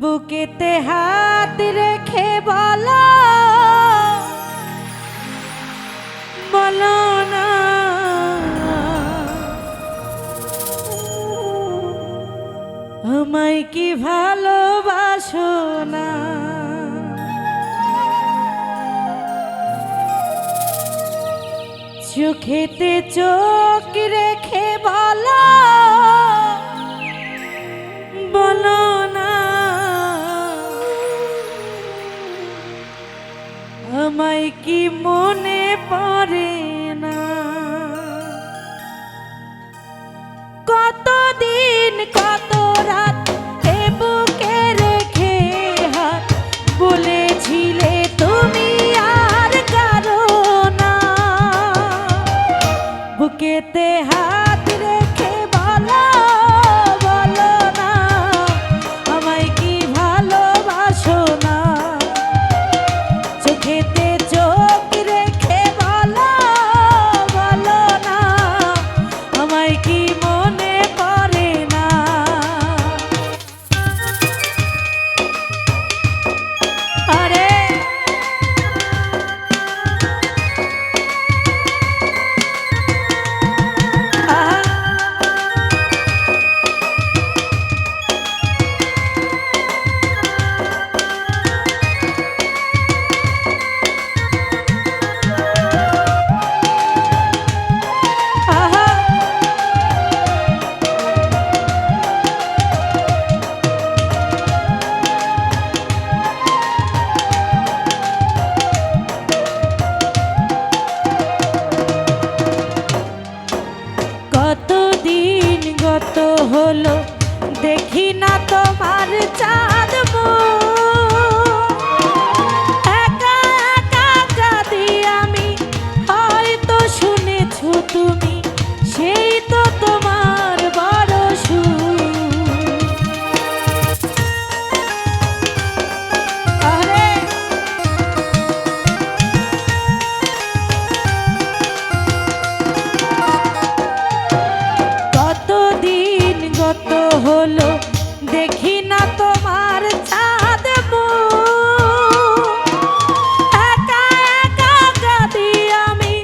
বুকেতে হাত রেখে বলো বলো না আমায় কি ভালোবাসো না। চোখেতে চোখ রেখে বলো বলো না আমায় কি মনে পড়ে না। কতদিন কত রাত এ বুকে রেখে হাত বলেছিলে তুমি আর কারো না। বুকেতে হাত রেখে বলো বলো না আমায় কি ভালোবাসো না। চোখেতে চোখ রেখে বলো বলো না আমায় কি মনে পড়ে না। আরে কতদিন গত হলো দেখি না তোমার চাঁদ একা একা কাঁদি আমি। হয়তো শুনেছো তুমি সেই তো তোমার বড় সুর। আরে কতদিন গত হলো দেখি না তোমার চাঁদ একা একা কাঁদি আমি।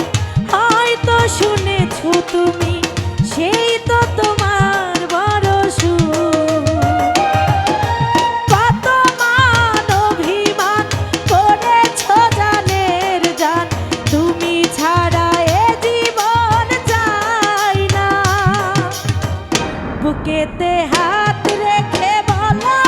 হয়তো শুনেছো তুমি সেই তো তোমার বড় সুর। কত মান অভিমান করেছো জানের জান তুমি ছাড়া এ জীবন যায় না। বুকেতে হাত রেখে বলো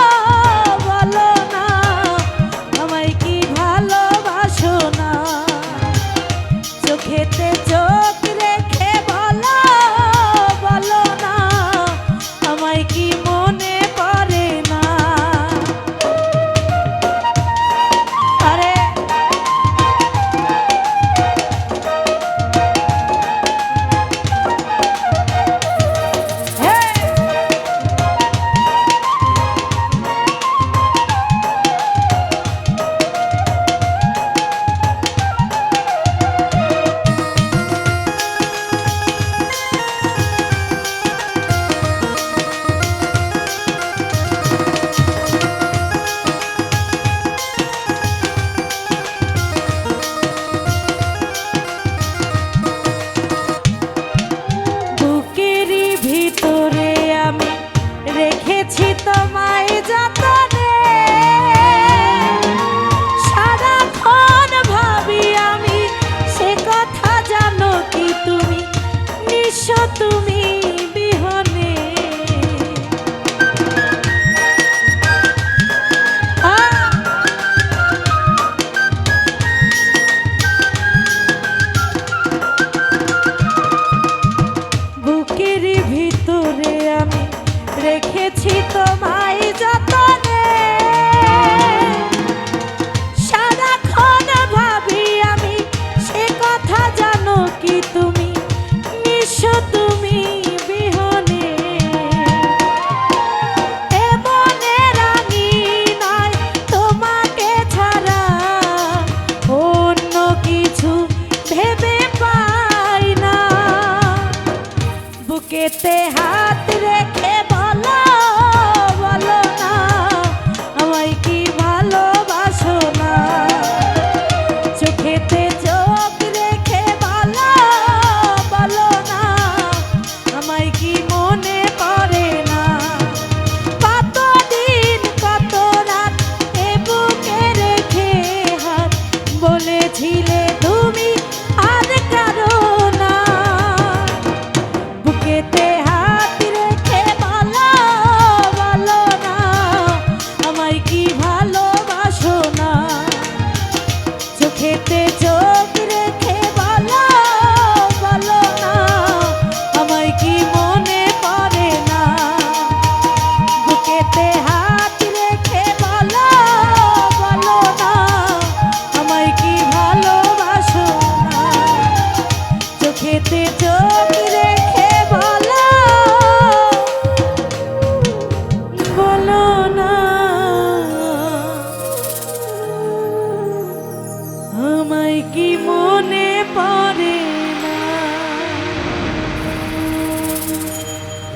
কি মনে পড়ে